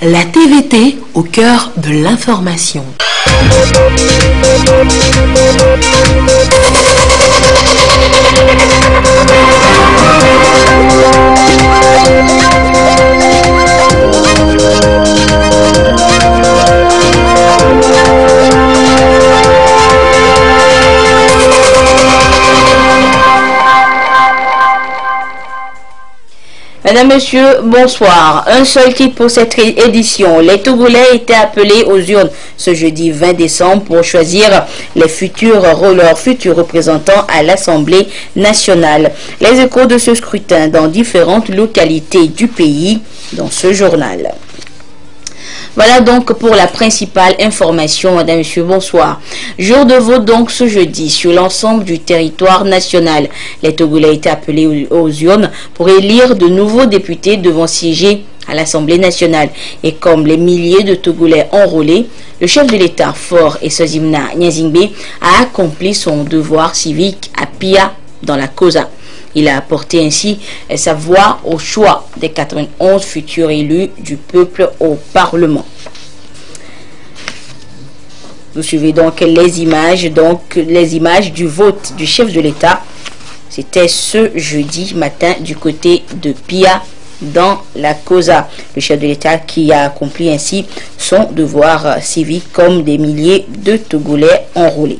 La TVT au cœur de l'information. Mesdames, Messieurs, bonsoir. Un seul titre pour cette édition. Les Togolais étaient appelés aux urnes ce jeudi 20 décembre pour choisir leurs futurs représentants à l'Assemblée nationale. Les échos de ce scrutin dans différentes localités du pays dans ce journal. Voilà donc pour la principale information, Madame, Monsieur, bonsoir. Jour de vote donc ce jeudi sur l'ensemble du territoire national. Les Togolais étaient appelés aux urnes pour élire de nouveaux députés devant siéger à l'Assemblée nationale. Et comme les milliers de Togolais enrôlés, le chef de l'État, Faure Essozimna Nyazingbe, a accompli son devoir civique à Pia dans la Kosa. Il a apporté ainsi sa voix au choix des 91 futurs élus du peuple au Parlement. Vous suivez donc les images du vote du chef de l'État. C'était ce jeudi matin du côté de Pia dans la Kosa. Le chef de l'État qui a accompli ainsi son devoir civique comme des milliers de Togolais enrôlés.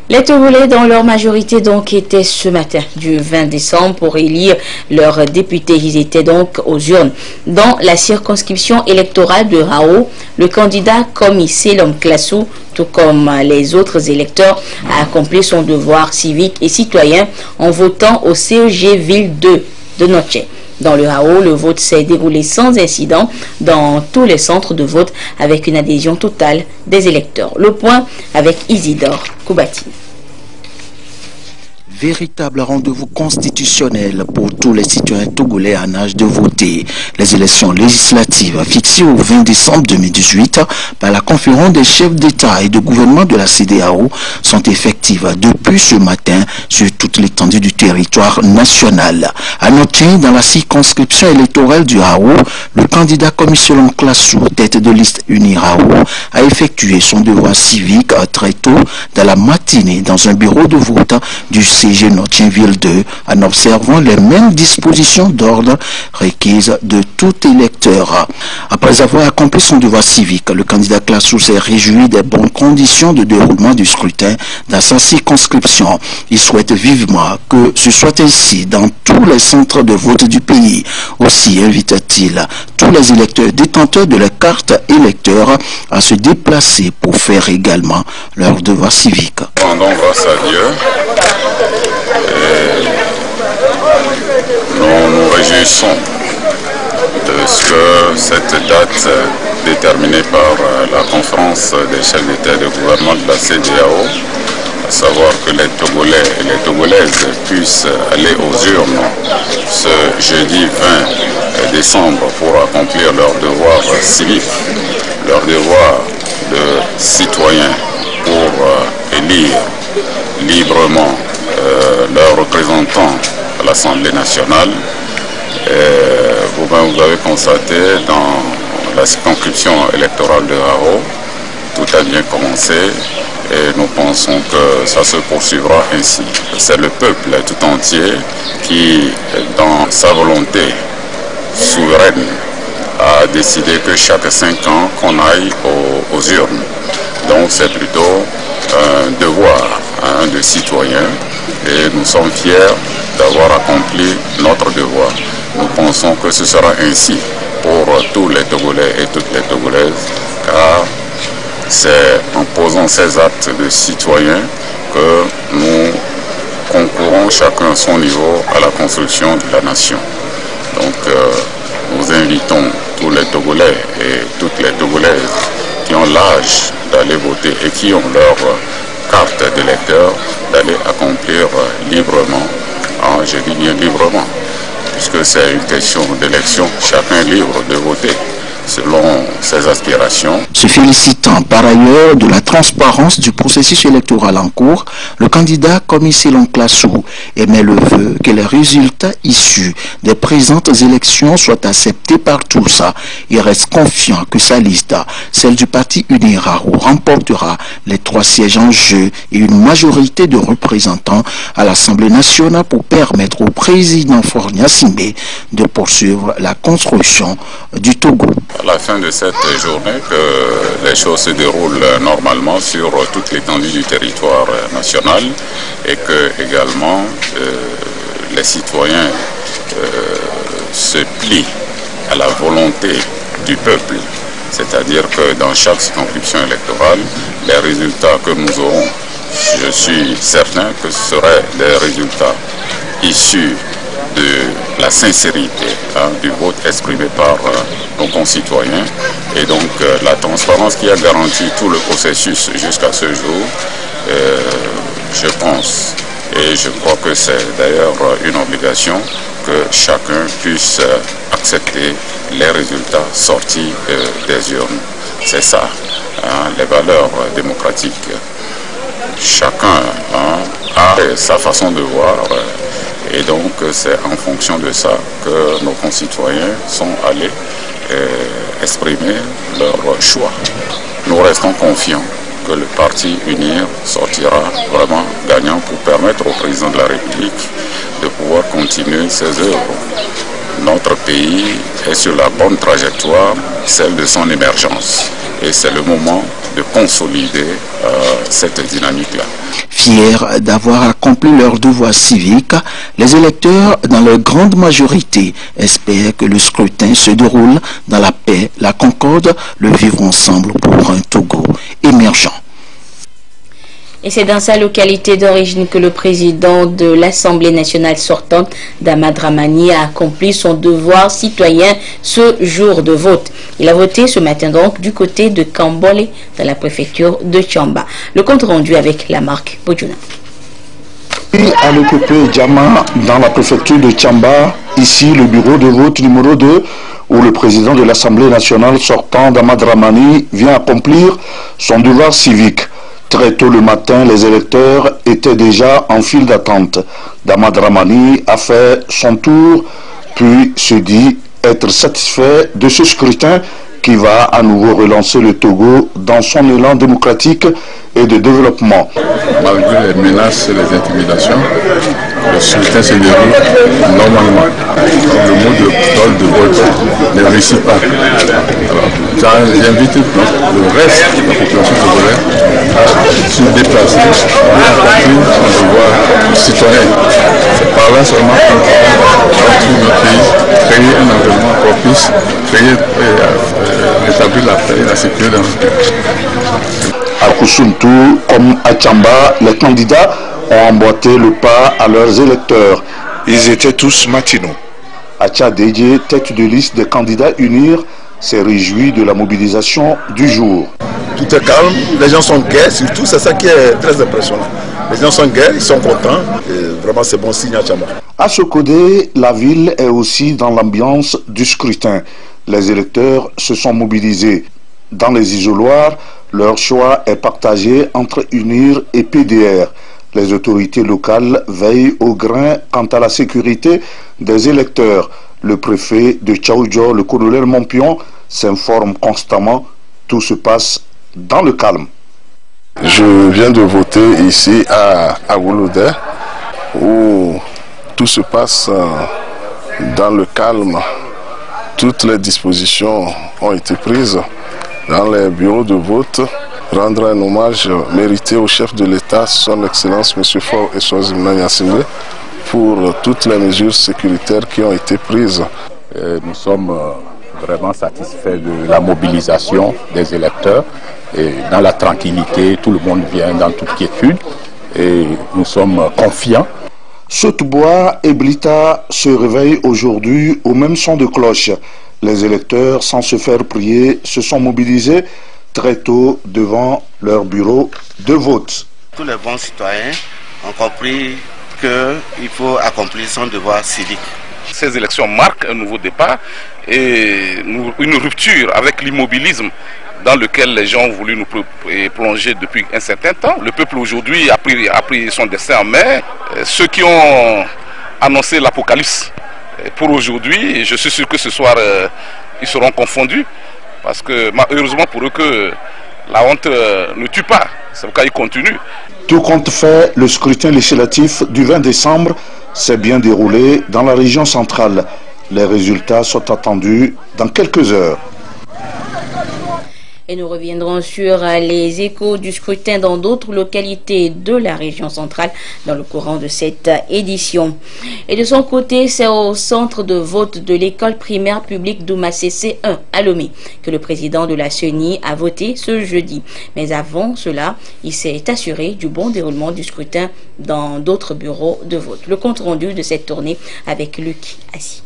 Les Togolais, dans leur majorité, donc, étaient ce matin du 20 décembre pour élire leurs députés. Ils étaient donc aux urnes. Dans la circonscription électorale de Rao, le candidat Komissé Lom Klassou, tout comme les autres électeurs, a accompli son devoir civique et citoyen en votant au CEG Ville 2 de Noche. Dans le Rao, le vote s'est déroulé sans incident dans tous les centres de vote avec une adhésion totale des électeurs. Le point avec Isidore Koubati. Véritable rendez-vous constitutionnel pour tous les citoyens togolais en âge de voter. Les élections législatives fixées au 20 décembre 2018 par la conférence des chefs d'État et de gouvernement de la CEDEAO sont effectives depuis ce matin sur toute l'étendue du territoire national. À noter, dans la circonscription électorale du Rao, le candidat Komissé Lom Klassou, tête de liste Uni Rao, a effectué son devoir civique très tôt dans la matinée dans un bureau de vote du CG Ville 2 en observant les mêmes dispositions d'ordre requises de tout électeur. Après avoir accompli son devoir civique, le candidat Klassou s'est réjoui des bonnes conditions de déroulement du scrutin dans sa circonscription. Il souhaite vivement que ce soit ainsi dans tous les centres de vote du pays. Aussi invite-t-il tous les électeurs détenteurs de la carte électeur à se déplacer pour faire également leur devoir civique. Rendons grâce à Dieu. Nous nous réjouissons de ce que cette date déterminée par la conférence des chefs d'État et de gouvernement de la CEDEAO, à savoir que les Togolais et les Togolaises puissent aller aux urnes ce jeudi 20 décembre pour accomplir leur devoir civique, leur devoir de citoyen pour élire librement leurs représentants à l'Assemblée nationale. Vous avez constaté dans la circonscription électorale de Rao, tout a bien commencé et nous pensons que ça se poursuivra ainsi. C'est le peuple tout entier qui, dans sa volonté souveraine, a décidé que chaque 5 ans qu'on aille aux urnes. Donc c'est plutôt un devoir de citoyen et nous sommes fiers d'avoir accompli notre devoir. Nous pensons que ce sera ainsi pour tous les Togolais et toutes les Togolaises, car c'est en posant ces actes de citoyens que nous concourons chacun à son niveau à la construction de la nation. Donc nous invitons tous les Togolais et toutes les Togolaises qui ont l'âge d'aller voter et qui ont leur carte d'électeur d'aller accomplir librement, je dis bien librement, puisque c'est une question d'élection, chacun est libre de voter selon ses aspirations. Se félicitant par ailleurs de la transparence du processus électoral en cours, le candidat commissaire Classou émet le vœu que les résultats issus des présentes élections soient acceptés par tous. Il reste confiant que sa liste, celle du parti Uniraro, remportera les 3 sièges en jeu et une majorité de représentants à l'Assemblée nationale pour permettre au président Faure Gnassingbé de poursuivre la construction du Togo. À la fin de cette journée, que les choses se déroulent normalement sur toute l'étendue du territoire national et que également les citoyens se plient à la volonté du peuple. C'est-à-dire que dans chaque circonscription électorale, les résultats que nous aurons, je suis certain que ce seraient des résultats issus de la sincérité du vote exprimé par nos concitoyens et donc la transparence qui a garanti tout le processus jusqu'à ce jour, je pense et je crois que c'est d'ailleurs une obligation que chacun puisse accepter les résultats sortis des urnes. C'est ça, les valeurs démocratiques. Chacun a sa façon de voir. Et donc c'est en fonction de ça que nos concitoyens sont allés exprimer leur choix. Nous restons confiants que le parti UNIR sortira vraiment gagnant pour permettre au président de la République de pouvoir continuer ses œuvres. Notre pays est sur la bonne trajectoire, celle de son émergence. Et c'est le moment de consolider cette dynamique-là. Fiers d'avoir accompli leur devoir civique, les électeurs, dans leur grande majorité, espèrent que le scrutin se déroule dans la paix, la concorde, le vivre ensemble pour un Togo émergent. Et c'est dans sa localité d'origine que le président de l'Assemblée nationale sortante, Dama Dramani, a accompli son devoir citoyen ce jour de vote. Il a voté ce matin donc du côté de Kambole, dans la préfecture de Tchamba. Le compte rendu avec la marque Bojuna. À l'OPP Djama, dans la préfecture de Tchamba, ici le bureau de vote numéro 2, où le président de l'Assemblée nationale sortant, Dama Dramani, vient accomplir son devoir civique. Très tôt le matin, les électeurs étaient déjà en file d'attente. Dama Dramani a fait son tour, puis se dit être satisfait de ce scrutin qui va à nouveau relancer le Togo dans son élan démocratique et de développement. Malgré les menaces et les intimidations, le scrutin se déroule normalement. Le mot de vote ne réussit pas. J'invite le reste de la population togolaise à se déplacer et accomplir son devoir citoyen. C'est par là seulement qu'on va dans notre pays créer un environnement propice, rétablir la paix et la sécurité dans notre pays. À Koussountou, comme à Tchamba, les candidats ont emboîté le pas à leurs électeurs. Ils étaient tous matinaux. Acha Dédié, tête de liste des candidats UNIR, s'est réjoui de la mobilisation du jour. Tout est calme, les gens sont gais, surtout c'est ça qui est très impressionnant. Les gens sont gais, ils sont contents, et vraiment c'est bon signe à Tchamba. À Sokodé, la ville est aussi dans l'ambiance du scrutin. Les électeurs se sont mobilisés. Dans les isoloirs, leur choix est partagé entre UNIR et PDR. Les autorités locales veillent au grain quant à la sécurité des électeurs. Le préfet de Tchaoudjo, le colonel Mompion, s'informe constamment. Tout se passe dans le calme. Je viens de voter ici à Wouloudé, où tout se passe dans le calme. Toutes les dispositions ont été prises dans les bureaux de vote. Rendre un hommage mérité au chef de l'État, son Excellence M. Faure Gnassingbé, pour toutes les mesures sécuritaires qui ont été prises. Nous sommes vraiment satisfaits de la mobilisation des électeurs. Et dans la tranquillité, tout le monde vient dans toute quiétude et nous sommes confiants. Soutbois et Blita se réveillent aujourd'hui au même son de cloche. Les électeurs, sans se faire prier, se sont mobilisés très tôt devant leur bureau de vote. Tous les bons citoyens ont compris qu'il faut accomplir son devoir civique. Ces élections marquent un nouveau départ et une rupture avec l'immobilisme dans lequel les gens ont voulu nous plonger depuis un certain temps. Le peuple aujourd'hui a pris son destin en main. Ceux qui ont annoncé l'apocalypse pour aujourd'hui, je suis sûr que ce soir, ils seront confondus. Parce que, heureusement pour eux, que la honte ne tue pas. C'est pourquoi ils continuent. Tout compte fait, le scrutin législatif du 20 décembre s'est bien déroulé dans la région centrale. Les résultats sont attendus dans quelques heures. Et nous reviendrons sur les échos du scrutin dans d'autres localités de la région centrale dans le courant de cette édition. Et de son côté, c'est au centre de vote de l'école primaire publique d'Oumassé 1 à Lomé que le président de la CENI a voté ce jeudi. Mais avant cela, il s'est assuré du bon déroulement du scrutin dans d'autres bureaux de vote. Le compte rendu de cette tournée avec Luc Assis.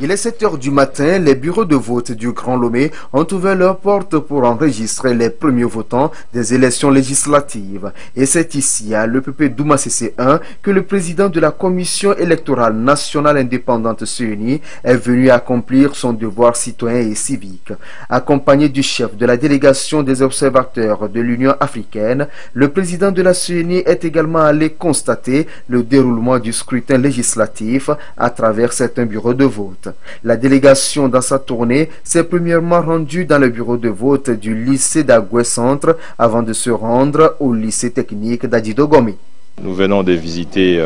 Il est 7 h du matin, les bureaux de vote du Grand Lomé ont ouvert leurs portes pour enregistrer les premiers votants des élections législatives. Et c'est ici, à l'EPP d'Oumassé 1, que le président de la Commission électorale nationale indépendante CENI est venu accomplir son devoir citoyen et civique. Accompagné du chef de la délégation des observateurs de l'Union africaine, le président de la CENI est également allé constater le déroulement du scrutin législatif à travers certains bureaux de vote. La délégation, dans sa tournée, s'est premièrement rendue dans le bureau de vote du lycée d'Agoué Centre avant de se rendre au lycée technique d'Adidogomé. Nous venons de visiter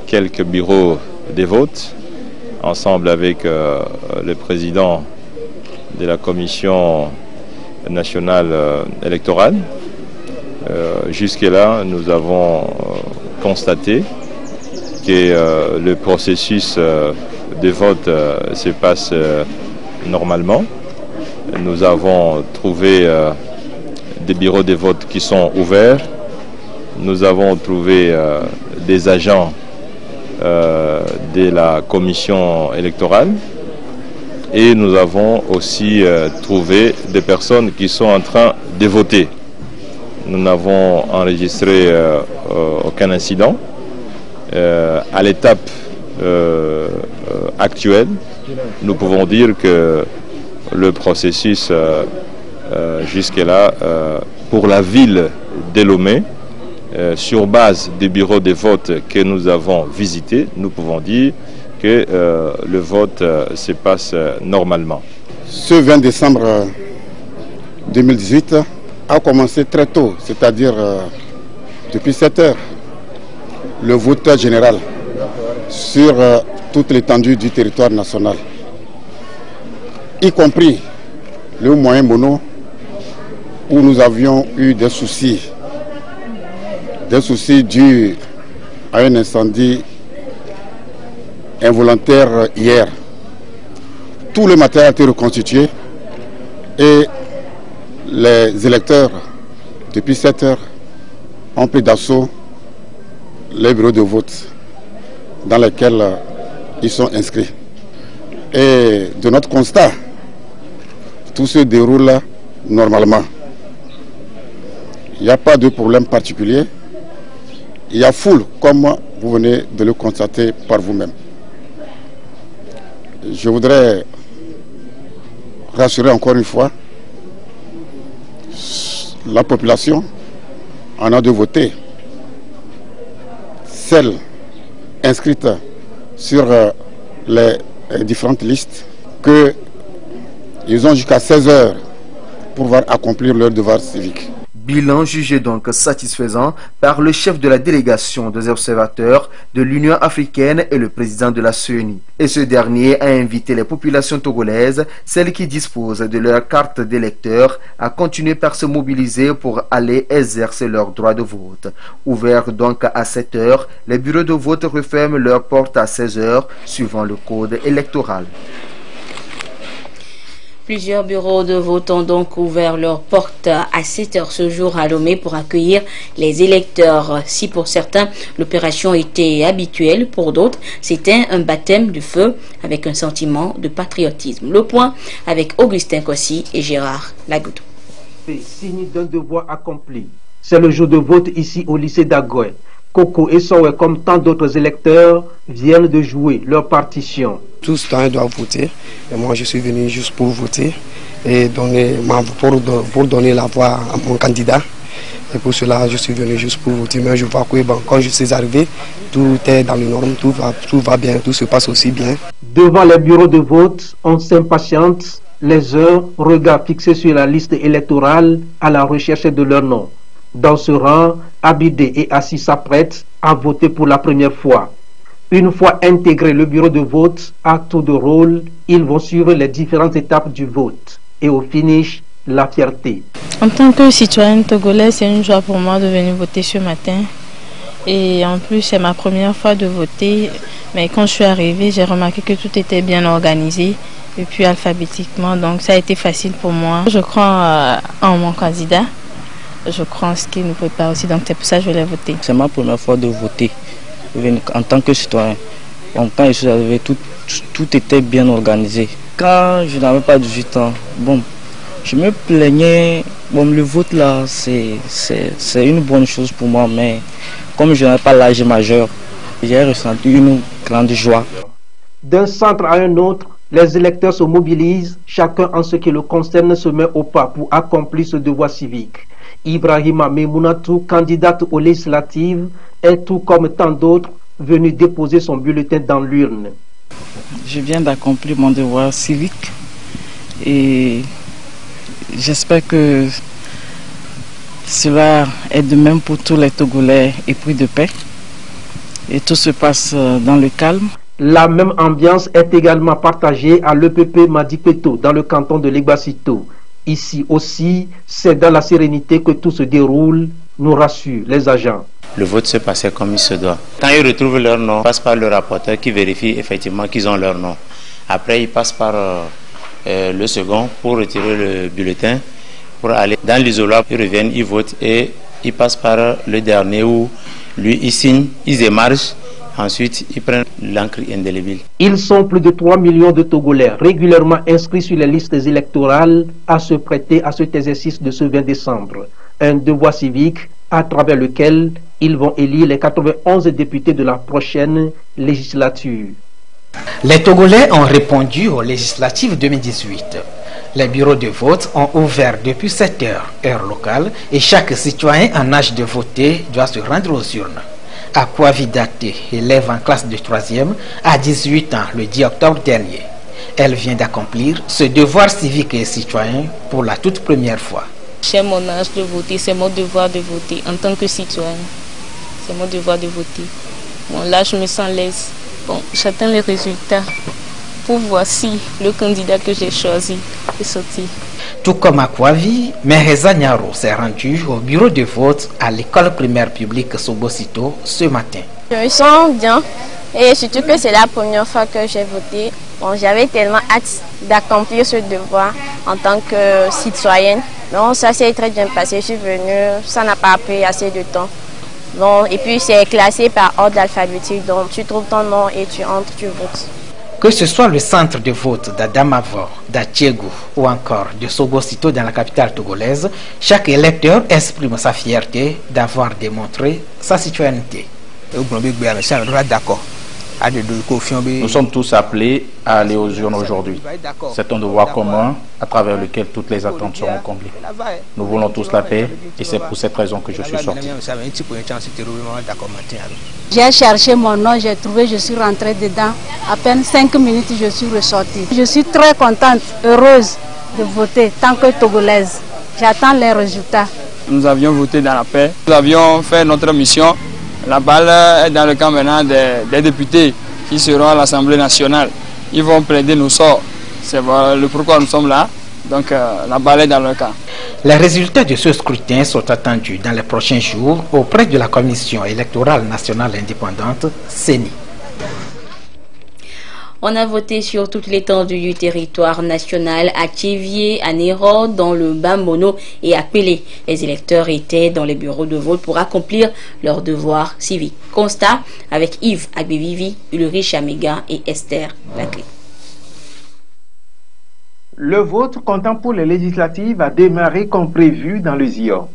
quelques bureaux de vote ensemble avec le président de la commission nationale électorale. Jusque-là, nous avons constaté que le processus de vote se passe normalement. Nous avons trouvé des bureaux de vote qui sont ouverts. Nous avons trouvé des agents de la commission électorale et nous avons aussi trouvé des personnes qui sont en train de voter. Nous n'avons enregistré aucun incident. À l'étape actuelle, nous pouvons dire que le processus jusque-là, pour la ville de Lomé, sur base des bureaux de vote que nous avons visités, nous pouvons dire que le vote se passe normalement. Ce 20 décembre 2018 a commencé très tôt, c'est-à-dire depuis 7 heures. Le vote général sur toute l'étendue du territoire national, y compris le moyen mono où nous avions eu des soucis dus à un incendie involontaire hier. Tout le matériel a été reconstitué et les électeurs, depuis 7 heures, ont pris d'assaut les bureaux de vote dans lesquels ils sont inscrits. Et de notre constat, tout se déroule normalement. Il n'y a pas de problème particulier. Il y a foule, comme vous venez de le constater par vous-même. Je voudrais rassurer encore une fois la population en a de voter. Celles inscrites sur les différentes listes, qu'ils ont jusqu'à 16 heures pour pouvoir accomplir leur devoir civique. Bilan jugé donc satisfaisant par le chef de la délégation des observateurs de l'Union africaine et le président de la CENI. Et ce dernier a invité les populations togolaises, celles qui disposent de leur carte d'électeur, à continuer par se mobiliser pour aller exercer leur droit de vote. Ouvert donc à 7 heures, les bureaux de vote referment leurs portes à 16 heures, suivant le code électoral. Plusieurs bureaux de vote ont donc ouvert leurs portes à 7 heures ce jour à Lomé pour accueillir les électeurs. Si pour certains, l'opération était habituelle, pour d'autres, c'était un baptême du feu avec un sentiment de patriotisme. Le point avec Augustin Kossi et Gérard Lagoudou. Signe d'un devoir accompli. C'est le jour de vote ici au lycée d'Agoué. Coco et Sowe, comme tant d'autres électeurs, viennent de jouer leur partition. Tous citoyens doivent voter. Et moi, je suis venu juste pour voter et pour donner la voix à mon candidat. Et pour cela, je suis venu juste pour voter. Mais je vois que quand je suis arrivé, tout est dans les normes, tout va bien, tout se passe aussi bien. Devant les bureaux de vote, on s'impatiente les heures, regard fixé sur la liste électorale à la recherche de leur nom. Dans ce rang, Abidé et Assis s'apprêtent à voter pour la première fois. Une fois intégré le bureau de vote, à tour de rôle, ils vont suivre les différentes étapes du vote. Et au finish, la fierté. En tant que citoyenne togolaise, c'est une joie pour moi de venir voter ce matin. Et en plus, c'est ma première fois de voter. Mais quand je suis arrivée, j'ai remarqué que tout était bien organisé. Et puis alphabétiquement, donc ça a été facile pour moi. Je crois en mon candidat. Je crois en ce qu'il nous prépare aussi, donc c'est pour ça que je vais voter. C'est ma première fois de voter en tant que citoyen. Donc, quand je suis arrivé, tout était bien organisé. Quand je n'avais pas 18 ans, je me plaignais. Le vote là, c'est une bonne chose pour moi, mais comme je n'avais pas l'âge majeur, j'ai ressenti une grande joie. D'un centre à un autre, les électeurs se mobilisent, chacun en ce qui le concerne se met au pas pour accomplir ce devoir civique. Ibrahima Memounatou, candidate aux législatives, est tout comme tant d'autres venu déposer son bulletin dans l'urne. Je viens d'accomplir mon devoir civique et j'espère que cela est de même pour tous les Togolais épris de paix et tout se passe dans le calme. La même ambiance est également partagée à l'EPP Madipeto dans le canton de Légbasito. Ici aussi, c'est dans la sérénité que tout se déroule, nous rassurent les agents. Le vote se passait comme il se doit. Quand ils retrouvent leur nom, ils passent par le rapporteur qui vérifie effectivement qu'ils ont leur nom. Après, ils passent par le second pour retirer le bulletin, pour aller dans l'isoloir, ils reviennent, ils votent et ils passent par le dernier où lui, il signe, ils émargent. Ensuite, ils prennent l'encre indélébile. Ils sont plus de 3 millions de Togolais régulièrement inscrits sur les listes électorales à se prêter à cet exercice de ce 20 décembre. Un devoir civique à travers lequel ils vont élire les 91 députés de la prochaine législature. Les Togolais ont répondu aux législatives 2018. Les bureaux de vote ont ouvert depuis 7 heures, heure locale, et chaque citoyen en âge de voter doit se rendre aux urnes. Akwavi Daté, élève en classe de 3e, a 18 ans le 10 octobre dernier. Elle vient d'accomplir ce devoir civique et citoyen pour la toute première fois. J'ai mon âge de voter, c'est mon devoir de voter en tant que citoyen. C'est mon devoir de voter. Là, je me sens l'aise. J'attends les résultats pour voir si le candidat que j'ai choisi est sorti. Tout comme Akwavi, Mereza Nyaro s'est rendu au bureau de vote à l'école primaire publique Sobosito ce matin. Je me sens bien et surtout que c'est la première fois que j'ai voté. J'avais tellement hâte d'accomplir ce devoir en tant que citoyenne. Donc ça s'est très bien passé, je suis venue, ça n'a pas pris assez de temps. Et puis c'est classé par ordre alphabétique, donc tu trouves ton nom et tu entres, tu votes. Que ce soit le centre de vote d'Adamavo, d'Atiégou ou encore de Sobosito dans la capitale togolaise, chaque électeur exprime sa fierté d'avoir démontré sa citoyenneté. Nous sommes tous appelés à aller aux urnes aujourd'hui. C'est un devoir commun à travers lequel toutes les attentes seront comblées. Nous voulons tous la paix et c'est pour cette raison que je suis sorti. J'ai cherché mon nom, j'ai trouvé, je suis rentrée dedans. À peine 5 minutes, je suis ressortie. Je suis très contente, heureuse de voter tant que Togolaise. J'attends les résultats. Nous avions voté dans la paix. Nous avions fait notre mission. La balle est dans le camp maintenant des députés qui seront à l'Assemblée nationale. Ils vont plaider nos sorts. C'est le pourquoi nous sommes là. Donc la balle est dans le camp. Les résultats de ce scrutin sont attendus dans les prochains jours auprès de la Commission électorale nationale indépendante, CENI. On a voté sur toute l'étendue du territoire national, à Tchévié, à Néro, dans le Bambono et à Pélé. Les électeurs étaient dans les bureaux de vote pour accomplir leurs devoirs civiques. Constat avec Yves Agbevivi, Ulrich Amega et Esther Laclé. Le vote comptant pour les législatives a démarré comme prévu dans le Zion.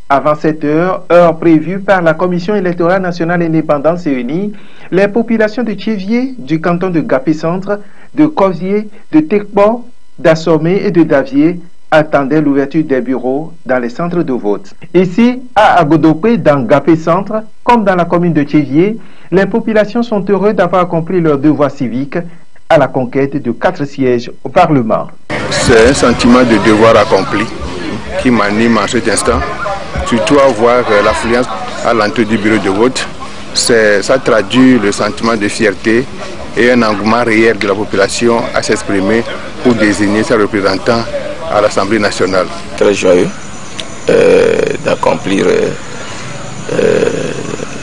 Avant 7 heures, heure prévue par la Commission électorale nationale indépendante CENI, les populations de Thiévié, du canton de Gapé-Centre, de Covier, de Tekpo, d'Assomé et de Davier attendaient l'ouverture des bureaux dans les centres de vote. Ici, à Agodopé, dans Gapé-Centre, comme dans la commune de Thiévié, les populations sont heureuses d'avoir accompli leur devoir civique à la conquête de 4 sièges au Parlement. C'est un sentiment de devoir accompli qui m'anime en cet instant. Surtout à voir l'affluence à l'entrée du bureau de vote, ça traduit le sentiment de fierté et un engouement réel de la population à s'exprimer pour désigner ses représentants à l'Assemblée nationale. Très joyeux d'accomplir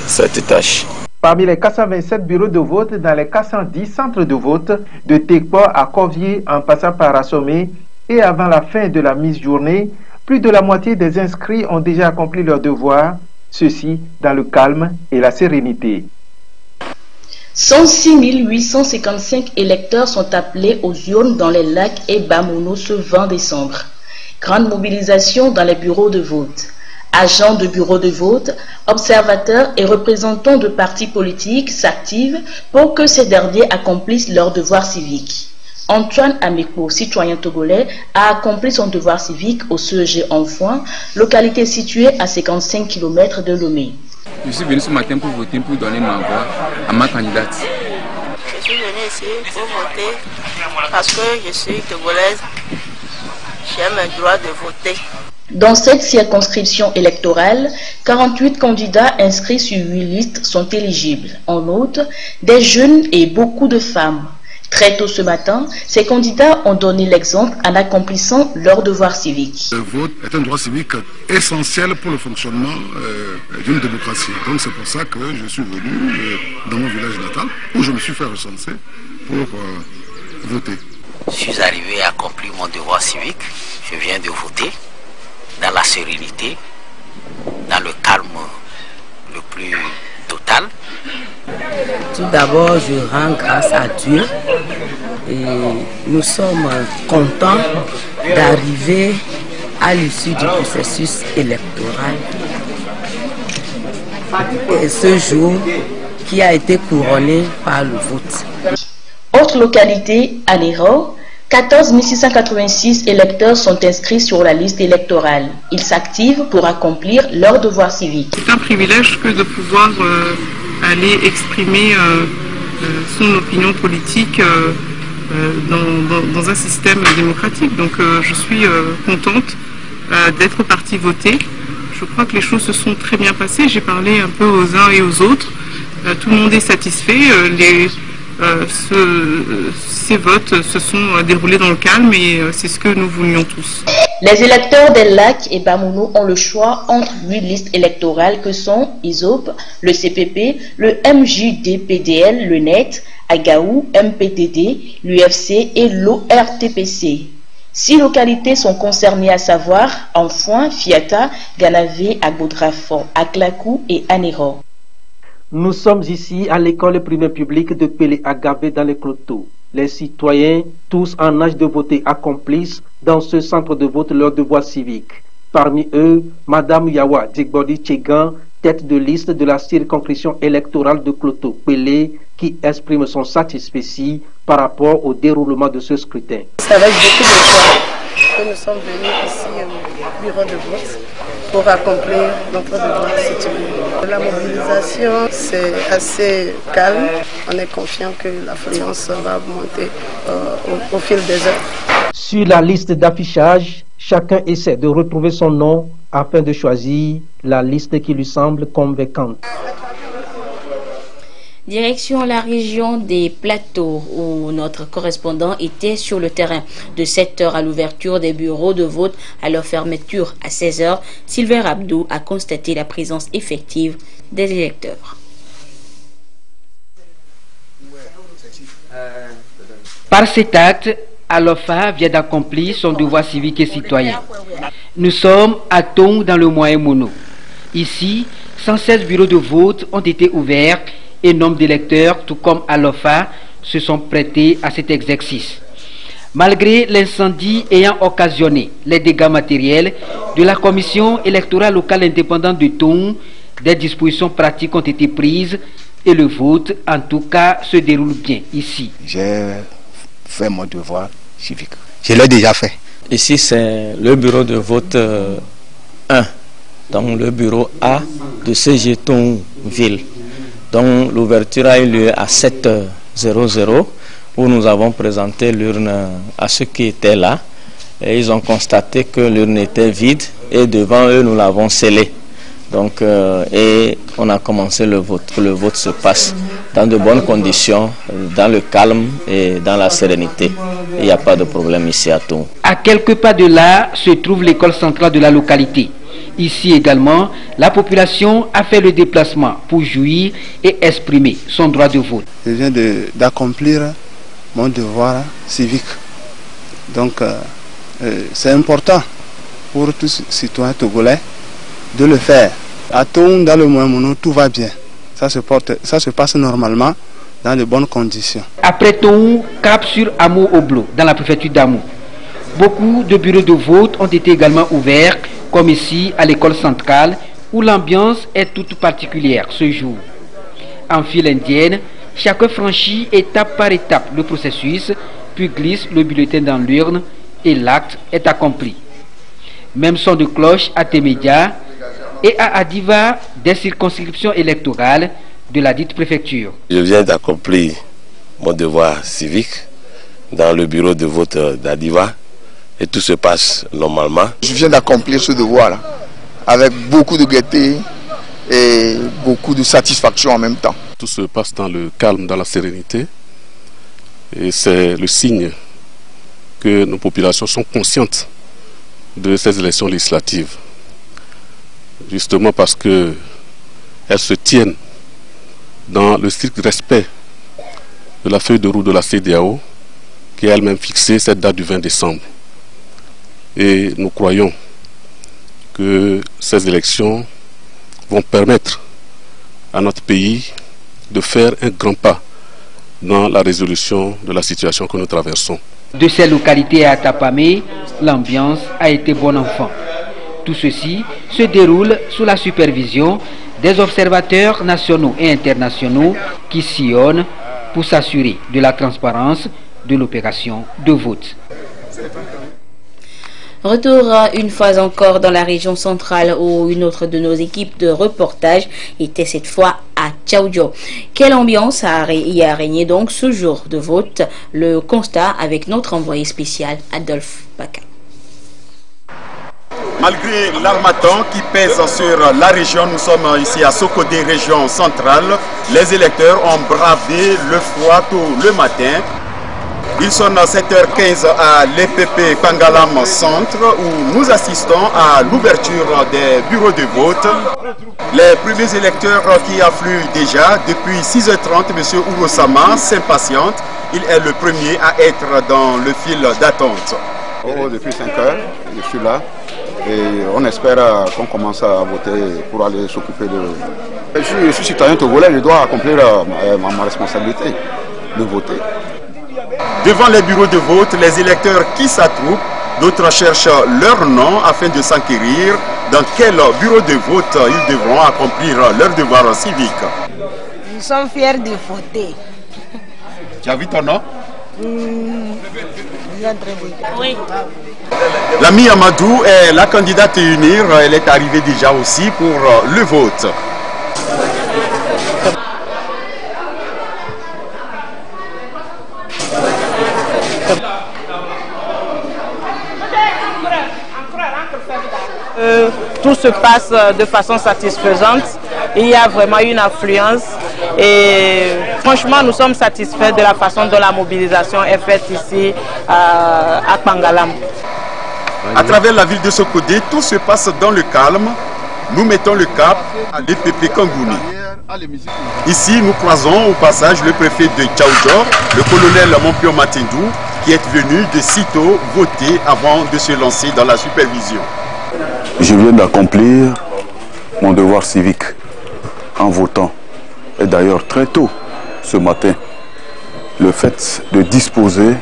cette tâche. Parmi les 427 bureaux de vote dans les 410 centres de vote, de Tekpo à Covier en passant par Assomé, et avant la fin de la mi-journée, plus de la moitié des inscrits ont déjà accompli leur devoir, ceci dans le calme et la sérénité. 106 855 électeurs sont appelés aux urnes dans les lacs et Bamouno ce 20 décembre. Grande mobilisation dans les bureaux de vote. Agents de bureaux de vote, observateurs et représentants de partis politiques s'activent pour que ces derniers accomplissent leur devoir civique. Antoine Amekpo, citoyen togolais, a accompli son devoir civique au CEG Enfoin, localité située à 55 km de Lomé. Je suis venu ce matin pour voter, pour donner ma voix à ma candidate. Je suis venu ici pour voter parce que je suis togolaise. J'ai le droit de voter. Dans cette circonscription électorale, 48 candidats inscrits sur 8 listes sont éligibles. En outre, des jeunes et beaucoup de femmes. Très tôt ce matin, ces candidats ont donné l'exemple en accomplissant leur devoir civique. Le vote est un droit civique essentiel pour le fonctionnement d'une démocratie. Donc c'est pour ça que je suis venu dans mon village natal, où je me suis fait recenser pour voter. Je suis arrivé à accomplir mon devoir civique. Je viens de voter dans la sérénité, dans le calme le plus total. Tout d'abord, je rends grâce à Dieu et nous sommes contents d'arriver à l'issue du processus électoral. Et ce jour qui a été couronné par le vote. Autre localité, Anéro, 14 686 électeurs sont inscrits sur la liste électorale. Ils s'activent pour accomplir leur devoir civique. C'est un privilège que de pouvoir aller exprimer son opinion politique dans un système démocratique. Donc je suis contente d'être partie voter. Je crois que les choses se sont très bien passées. J'ai parlé un peu aux uns et aux autres. Tout le monde est satisfait. Ces votes se sont déroulés dans le calme et c'est ce que nous voulions tous. Les électeurs des lacs et Bamouno ont le choix entre 8 listes électorales que sont ISOP, le CPP, le MJD-PDL, le NET, Agaou, MPTD, l'UFC et l'ORTPC. 6 localités sont concernées à savoir Enfoin, Fiata, Ganavé, Agbodrafort, Aklakou et Anéro. Nous sommes ici à l'école primaire publique de Pélé Agabé dans les Cloteaux. Les citoyens, tous en âge de voter, accomplissent dans ce centre de vote leur devoir civique. Parmi eux, Madame Yawa Djigbodi Tchegan, tête de liste de la circonscription électorale de Cloteau Pélé, qui exprime son satisfait par rapport au déroulement de ce scrutin. C'est avec beaucoup de joie que nous sommes venus ici au bureau de vote pour accomplir notre devoir citoyen. La mobilisation, c'est assez calme. On est confiant que l'affluence va augmenter au fil des heures. Sur la liste d'affichage, chacun essaie de retrouver son nom afin de choisir la liste qui lui semble convaincante. Direction la région des Plateaux où notre correspondant était sur le terrain de 7h à l'ouverture des bureaux de vote à leur fermeture à 16h. Sylvain Abdou a constaté la présence effective des électeurs. Par cet acte, Alofa vient d'accomplir son devoir civique et citoyen. Nous sommes à Tong dans le Moyen Mono. Ici, 116 bureaux de vote ont été ouverts et nombre d'électeurs, tout comme Alofa, se sont prêtés à cet exercice. Malgré l'incendie ayant occasionné les dégâts matériels de la commission électorale locale indépendante de Toun, des dispositions pratiques ont été prises et le vote, en tout cas, se déroule bien ici. J'ai fait mon devoir civique. Je l'ai déjà fait. Ici, c'est le bureau de vote 1, donc le bureau A de CG Tounville. Donc l'ouverture a eu lieu à 7h00 où nous avons présenté l'urne à ceux qui étaient là. Et ils ont constaté que l'urne était vide et devant eux, nous l'avons scellée. Donc, et on a commencé le vote. Que le vote se passe dans de bonnes conditions, dans le calme et dans la sérénité. Il n'y a pas de problème ici à Toun. À quelques pas de là se trouve l'école centrale de la localité. Ici également, la population a fait le déplacement pour jouir et exprimer son droit de vote. Je viens d'accomplir mon devoir civique. Donc, c'est important pour tous les citoyens togolais de le faire. À Toun, dans le Moyen-Mono, tout va bien. Ça se passe normalement dans de bonnes conditions. Après Toun, cap sur Amo-Oblo, dans la préfecture d'Amo. Beaucoup de bureaux de vote ont été également ouverts, comme ici à l'école centrale, où l'ambiance est toute particulière ce jour. En file indienne, chacun franchit étape par étape le processus, puis glisse le bulletin dans l'urne et l'acte est accompli. Même son de cloche à Témédia et à Adiva des circonscriptions électorales de la dite préfecture. Je viens d'accomplir mon devoir civique dans le bureau de vote d'Adiva et tout se passe normalement. Je viens d'accomplir ce devoir-là avec beaucoup de gaieté et beaucoup de satisfaction en même temps. Tout se passe dans le calme, dans la sérénité et c'est le signe que nos populations sont conscientes de ces élections législatives. Justement parce qu'elles se tiennent dans le strict respect de la feuille de route de la CEDEAO qui a elle-même fixé cette date du 20 décembre. Et nous croyons que ces élections vont permettre à notre pays de faire un grand pas dans la résolution de la situation que nous traversons. De ces localités à Tapamé, l'ambiance a été bon enfant. Tout ceci se déroule sous la supervision des observateurs nationaux et internationaux qui sillonnent pour s'assurer de la transparence de l'opération de vote. Retour une fois encore dans la région centrale où une autre de nos équipes de reportage était cette fois à Tchaoudjo. Quelle ambiance y a régné donc ce jour de vote? Le constat avec notre envoyé spécial Adolphe Baka. Malgré l'armatan qui pèse sur la région, nous sommes ici à Sokodé, région centrale. Les électeurs ont bravé le froid tôt le matin. Il sonne 7h15 à l'EPP Pangalam Centre où nous assistons à l'ouverture des bureaux de vote. Les premiers électeurs qui affluent déjà depuis 6h30, M. Urosama s'impatiente. Il est le premier à être dans le fil d'attente. Depuis 5h, je suis là. Et on espère qu'on commence à voter pour aller s'occuper de... Je suis citoyen togolais, je dois accomplir ma responsabilité de voter. Devant les bureaux de vote, les électeurs qui s'attroupent, d'autres cherchent leur nom afin de s'enquérir dans quel bureau de vote ils devront accomplir leur devoir civique. Nous sommes fiers de voter. Tu as vu ton nom? Oui. L'ami Amadou est la candidate à unir. Elle est arrivée déjà aussi pour le vote. Tout se passe de façon satisfaisante. Il y a vraiment une affluence et franchement nous sommes satisfaits de la façon dont la mobilisation est faite ici à Pangalam. À travers la ville de Sokodé, tout se passe dans le calme. Nous mettons le cap à l'EPP Kangouni. Ici, nous croisons au passage le préfet de Tchaoudjo, le colonel Mompio Matindou, qui est venu de sitôt voter avant de se lancer dans la supervision. Je viens d'accomplir mon devoir civique en votant. Et d'ailleurs, très tôt ce matin, le fait de disposer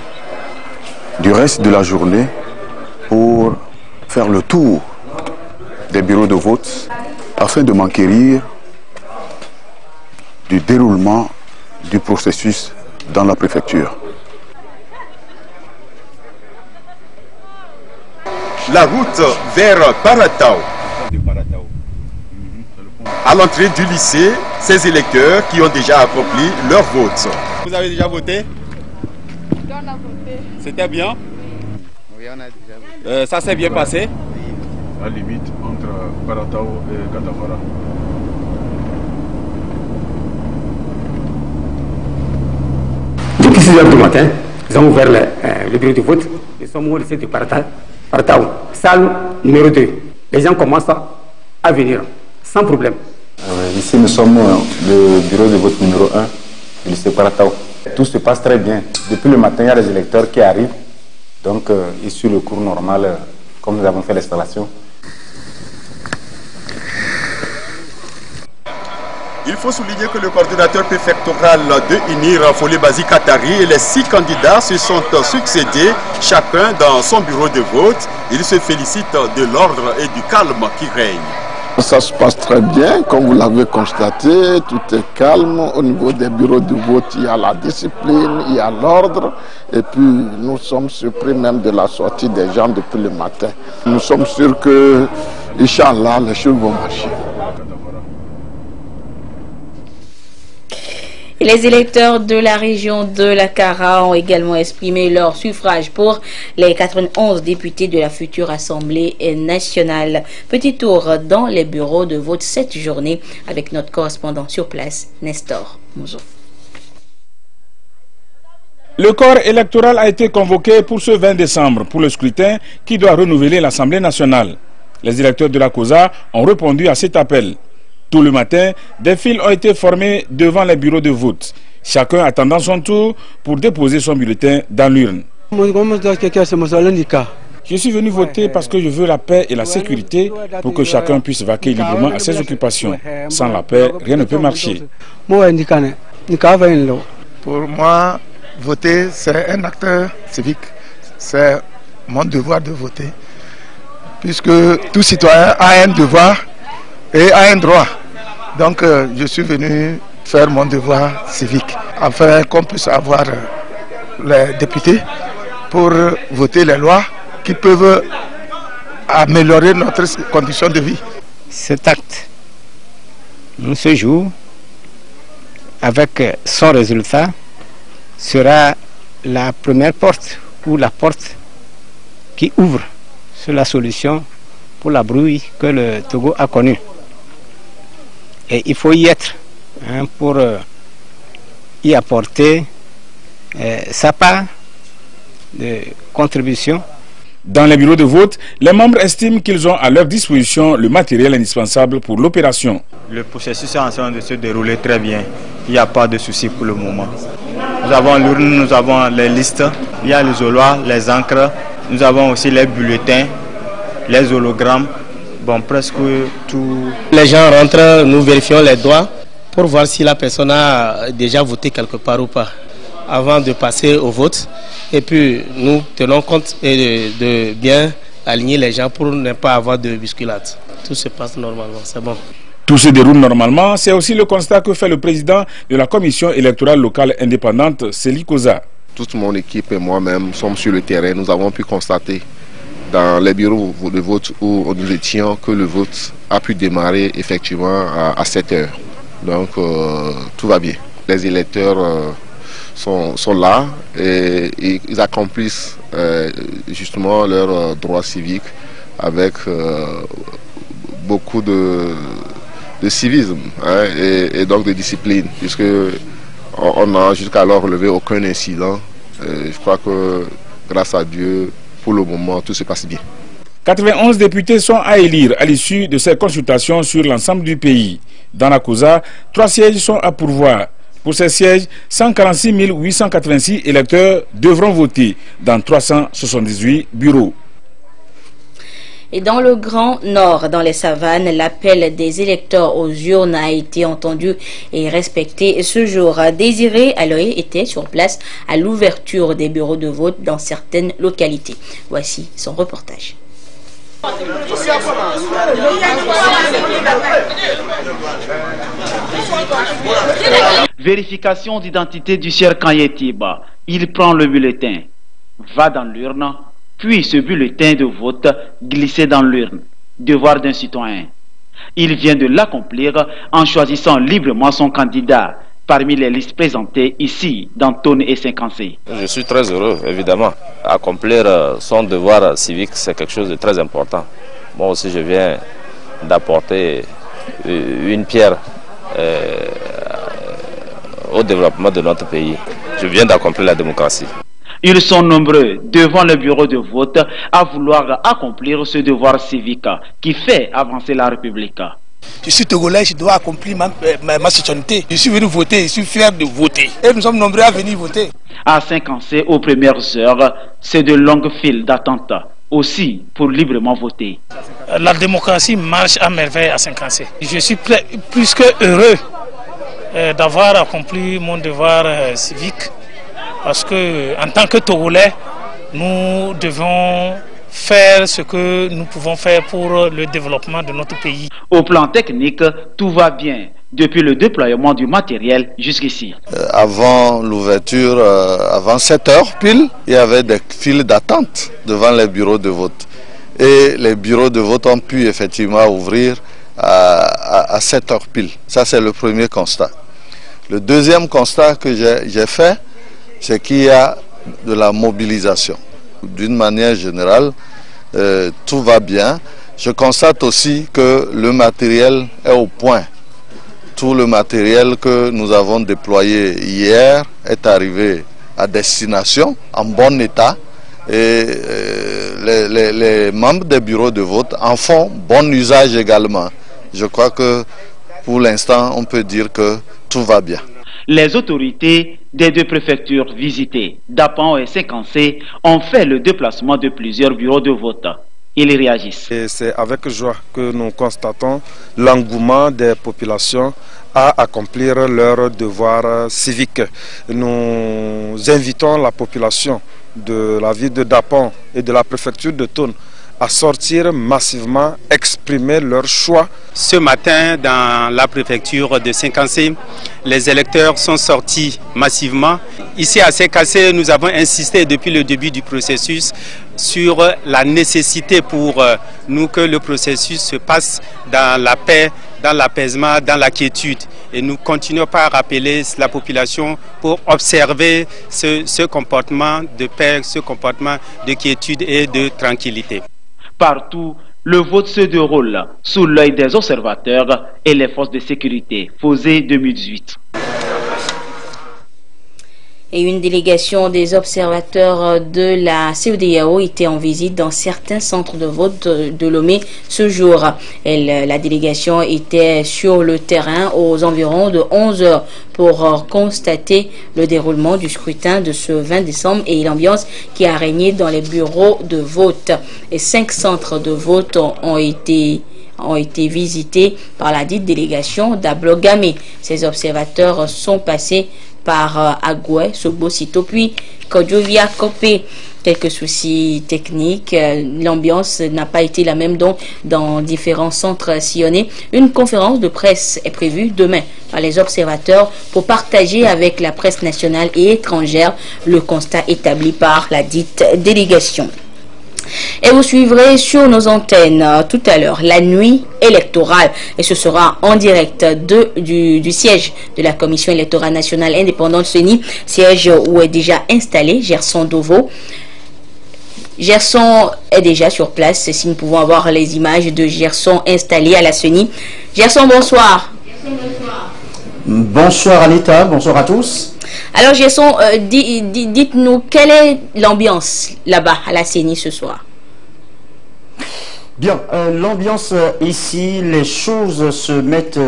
du reste de la journée pour faire le tour des bureaux de vote afin de m'enquérir du déroulement du processus dans la préfecture. La route vers Paratao. À l'entrée du lycée, ces électeurs qui ont déjà accompli leur vote. Vous avez déjà voté? On a voté. C'était bien? Oui, on a déjà voté. Ça s'est bien passé? À la limite entre Paratao et Katafara. Depuis 6 heures du matin, nous avons ouvert le bureau de vote. Nous sommes au lycée de Paratao, salle numéro 2. Les gens commencent à venir sans problème. Ici, nous sommes le bureau de vote numéro 1 du lycée Paratao. Tout se passe très bien. Depuis le matin, il y a des électeurs qui arrivent. Donc, ils suivent le cours normal, comme nous avons fait l'installation. Il faut souligner que le coordinateur préfectoral de INIR, Folé-Bazi Katari, et les 6 candidats se sont succédés, chacun dans son bureau de vote. Ils se félicitent de l'ordre et du calme qui règne. Ça se passe très bien, comme vous l'avez constaté, tout est calme. Au niveau des bureaux de vote, il y a la discipline, il y a l'ordre. Et puis, nous sommes surpris même de la sortie des gens depuis le matin. Nous sommes sûrs que, Inch'Allah, les choses vont marcher. Et les électeurs de la région de la Kara ont également exprimé leur suffrage pour les 91 députés de la future Assemblée nationale. Petit tour dans les bureaux de vote cette journée avec notre correspondant sur place, Nestor Mouzo. Le corps électoral a été convoqué pour ce 20 décembre pour le scrutin qui doit renouveler l'Assemblée nationale. Les électeurs de la COSA ont répondu à cet appel. Tout le matin, des files ont été formées devant les bureaux de vote, chacun attendant son tour pour déposer son bulletin dans l'urne. Je suis venu voter parce que je veux la paix et la sécurité pour que chacun puisse vaquer librement à ses occupations. Sans la paix, rien ne peut marcher. Pour moi, voter, c'est un acte civique. C'est mon devoir de voter. Puisque tout citoyen a un devoir et a un droit. Donc je suis venu faire mon devoir civique afin qu'on puisse avoir les députés pour voter les lois qui peuvent améliorer notre condition de vie. Cet acte, ce jour, avec son résultat, sera la première porte ou la porte qui ouvre sur la solution pour la brouille que le Togo a connue. Et il faut y être pour y apporter sa part de contribution. Dans les bureaux de vote, les membres estiment qu'ils ont à leur disposition le matériel indispensable pour l'opération. Le processus est en train de se dérouler très bien. Il n'y a pas de souci pour le moment. Nous avons l'urne, nous avons les listes, il y a l'isoloir, les encres, nous avons aussi les bulletins, les hologrammes. Bon, presque tout. Les gens rentrent, nous vérifions les doigts pour voir si la personne a déjà voté quelque part ou pas avant de passer au vote. Et puis nous tenons compte de bien aligner les gens pour ne pas avoir de bousculade. Tout se passe normalement, c'est bon. Tout se déroule normalement, c'est aussi le constat que fait le président de la commission électorale locale indépendante, Célie Koza. Toute mon équipe et moi-même sommes sur le terrain, nous avons pu constater dans les bureaux de vote où nous étions que le vote a pu démarrer effectivement à 7 heures. Donc tout va bien. Les électeurs sont là et ils accomplissent justement leurs droits civiques avec beaucoup de civisme et donc de discipline, puisque on n'a jusqu'alors relevé aucun incident. Je crois que grâce à Dieu, pour le moment, tout se passe bien. 91 députés sont à élire à l'issue de ces consultations sur l'ensemble du pays. Dans la COSA, 3 sièges sont à pourvoir. Pour ces sièges, 146 886 électeurs devront voter dans 378 bureaux. Et dans le Grand Nord, dans les savanes, l'appel des électeurs aux urnes a été entendu et respecté ce jour. Désiré Aloy était sur place à l'ouverture des bureaux de vote dans certaines localités. Voici son reportage. Vérification d'identité du Sieur Kanyetiba. Il prend le bulletin, va dans l'urne, puis ce bulletin de vote glissé dans l'urne. Devoir d'un citoyen. Il vient de l'accomplir en choisissant librement son candidat parmi les listes présentées ici dans Tone et Saint-Cancé. Je suis très heureux, évidemment. Accomplir son devoir civique, c'est quelque chose de très important. Moi aussi, je viens d'apporter une pierre au développement de notre pays. Je viens d'accomplir la démocratie. Ils sont nombreux devant le bureau de vote à vouloir accomplir ce devoir civique qui fait avancer la République. Je suis Togolais, je dois accomplir ma citoyenneté. Je suis venu voter, je suis fier de voter. Et nous sommes nombreux à venir voter. À Saint-Cancé, aux premières heures, c'est de longues files d'attente, aussi pour librement voter. La démocratie marche à merveille à Saint-Cancé. Je suis plus que heureux d'avoir accompli mon devoir civique, parce que en tant que Togolais, nous devons faire ce que nous pouvons faire pour le développement de notre pays. Au plan technique, tout va bien, depuis le déploiement du matériel jusqu'ici. Avant l'ouverture, avant 7 heures pile, il y avait des files d'attente devant les bureaux de vote. Et les bureaux de vote ont pu effectivement ouvrir à 7 heures pile. Ça, c'est le premier constat. Le deuxième constat que j'ai fait, c'est qu'il y a de la mobilisation. D'une manière générale, tout va bien. Je constate aussi que le matériel est au point. Tout le matériel que nous avons déployé hier est arrivé à destination, en bon état. Et les membres des bureaux de vote en font bon usage également. Je crois que pour l'instant, on peut dire que tout va bien. Les autorités des deux préfectures visitées, Dapan et Saint-Cancé, ont fait le déplacement de plusieurs bureaux de vote. Ils réagissent. C'est avec joie que nous constatons l'engouement des populations à accomplir leur devoir civique. Nous invitons la population de la ville de Dapan et de la préfecture de Tone à sortir massivement, exprimer leur choix. Ce matin, dans la préfecture de Saint-Cancé, les électeurs sont sortis massivement. Ici à Saint-Cancé, nous avons insisté depuis le début du processus sur la nécessité pour nous que le processus se passe dans la paix, dans l'apaisement, dans la quiétude. Et nous continuons par rappeler la population pour observer ce comportement de paix, ce comportement de quiétude et de tranquillité. Partout, le vote se déroule sous l'œil des observateurs et les forces de sécurité. Fosé 2018. Et une délégation des observateurs de la CEDEAO était en visite dans certains centres de vote de Lomé ce jour. La délégation était sur le terrain aux environs de 11 heures pour constater le déroulement du scrutin de ce 20 décembre et l'ambiance qui a régné dans les bureaux de vote. Et 5 centres de vote ont été visités par la dite délégation d'Ablogame. Ces observateurs sont passés par Agoué, Sobosito, puis Kodjovia Kopé. Quelques soucis techniques, l'ambiance n'a pas été la même dans différents centres sillonnés. Une conférence de presse est prévue demain par les observateurs pour partager avec la presse nationale et étrangère le constat établi par la dite délégation. Et vous suivrez sur nos antennes tout à l'heure la nuit électorale, et ce sera en direct du siège de la Commission électorale nationale indépendante CENI, siège où est déjà installé Gerson Dovo. Gerson est déjà sur place, si nous pouvons avoir les images de Gerson installé à la CENI. Gerson, bonsoir. Bonsoir Anita, bonsoir à tous. Alors Gerson, dites-nous quelle est l'ambiance là-bas à la CENI ce soir? Bien, l'ambiance ici, les choses se mettent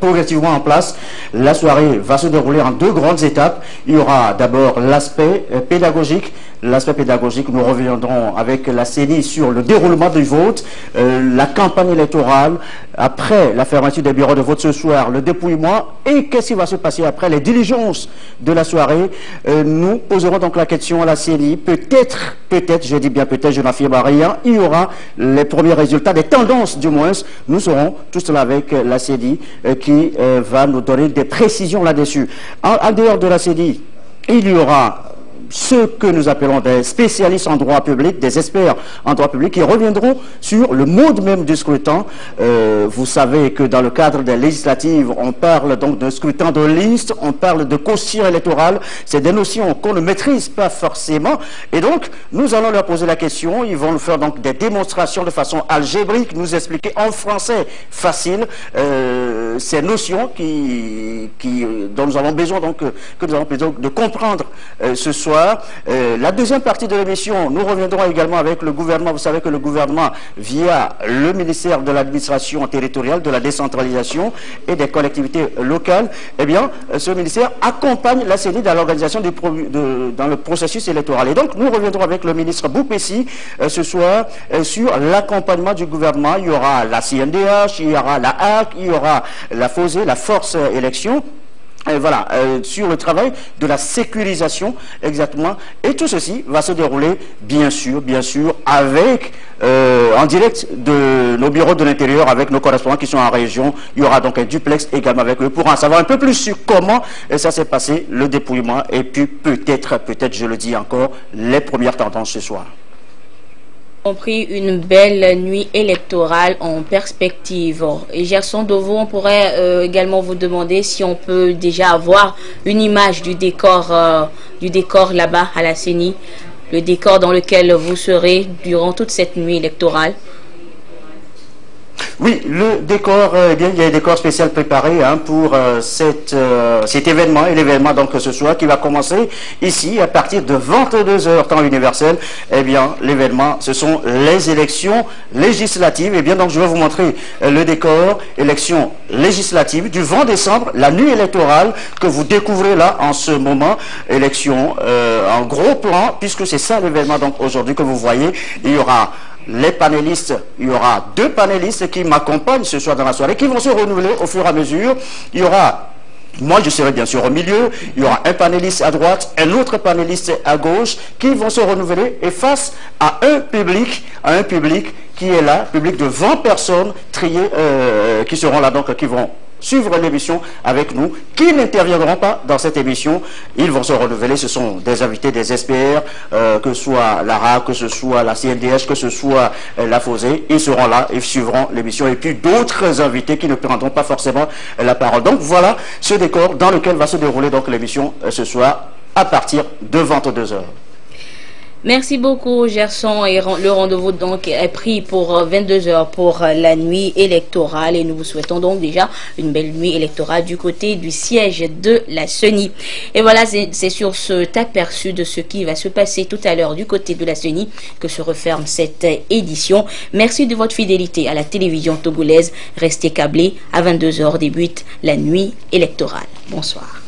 progressivement en place. La soirée va se dérouler en 2 grandes étapes. Il y aura d'abord l'aspect pédagogique l'aspect pédagogique, nous reviendrons avec la CENI sur le déroulement du vote, la campagne électorale, après la fermeture des bureaux de vote ce soir, le dépouillement et qu'est-ce qui va se passer après les diligences de la soirée. Nous poserons donc la question à la CENI. Peut-être, je dis bien peut-être, je n'affirme rien, il y aura les premiers résultats, des tendances du moins. Nous serons tout cela avec la CENI qui va nous donner des précisions là-dessus. En dehors de la CENI, il y aura ce que nous appelons des spécialistes en droit public, des experts en droit public, qui reviendront sur le mode même du scrutin. Vous savez que dans le cadre des législatives, on parle donc de scrutin de liste, on parle de caution électorale. C'est des notions qu'on ne maîtrise pas forcément. Et donc, nous allons leur poser la question. Ils vont nous faire donc des démonstrations de façon algébrique, nous expliquer en français facile ces notions dont nous avons besoin donc que nous avons besoin de comprendre ce soir. La deuxième partie de l'émission, nous reviendrons également avec le gouvernement. Vous savez que le gouvernement, via le ministère de l'administration territoriale, de la décentralisation et des collectivités locales, eh bien, ce ministère accompagne la CENI dans l'organisation dans le processus électoral. Et donc, nous reviendrons avec le ministre Boupessi ce soir sur l'accompagnement du gouvernement. Il y aura la CNDH, il y aura la HAC, il y aura la FOSE, la Force Élection. Voilà, sur le travail de la sécurisation, exactement. Et tout ceci va se dérouler, bien sûr, avec, en direct de nos bureaux de l'intérieur, avec nos correspondants qui sont en région. Il y aura donc un duplex également avec eux pour en savoir un peu plus sur comment ça s'est passé, le dépouillement, et puis peut-être, je le dis encore, les premières tendances ce soir. Compris une belle nuit électorale en perspective. Et Gerson Dovo, on pourrait également vous demander si on peut déjà avoir une image du décor là-bas à la CENI, le décor dans lequel vous serez durant toute cette nuit électorale. Oui, le décor, eh bien, il y a un décor spécial préparé pour cet événement, et l'événement donc ce soir qui va commencer ici à partir de 22h temps universel. Eh bien, l'événement, ce sont les élections législatives. Eh bien, donc je vais vous montrer le décor, élections législatives du 20 décembre, la nuit électorale que vous découvrez là en ce moment. Élection en gros plan, puisque c'est ça l'événement donc aujourd'hui que vous voyez. Il y aura les panélistes, il y aura 2 panélistes qui m'accompagnent ce soir dans la soirée, qui vont se renouveler au fur et à mesure. Il y aura, moi je serai bien sûr au milieu, il y aura un panéliste à droite, un autre panéliste à gauche, qui vont se renouveler et face à un public qui est là, public de 20 personnes triées, qui seront là donc, qui vont suivre l'émission avec nous, qui n'interviendront pas dans cette émission. Ils vont se renouveler, ce sont des invités, des experts, que ce soit la RAC, que ce soit la CNDH, que ce soit la FOSE, ils seront là et suivront l'émission. Et puis d'autres invités qui ne prendront pas forcément la parole. Donc voilà ce décor dans lequel va se dérouler donc l'émission ce soir à partir de 22h. Merci beaucoup Gerson, et le rendez-vous donc est pris pour 22h pour la nuit électorale, et nous vous souhaitons donc déjà une belle nuit électorale du côté du siège de la CENI. Et voilà, c'est sur cet aperçu de ce qui va se passer tout à l'heure du côté de la CENI que se referme cette édition. Merci de votre fidélité à la télévision togolaise. Restez câblés, à 22h débute la nuit électorale. Bonsoir.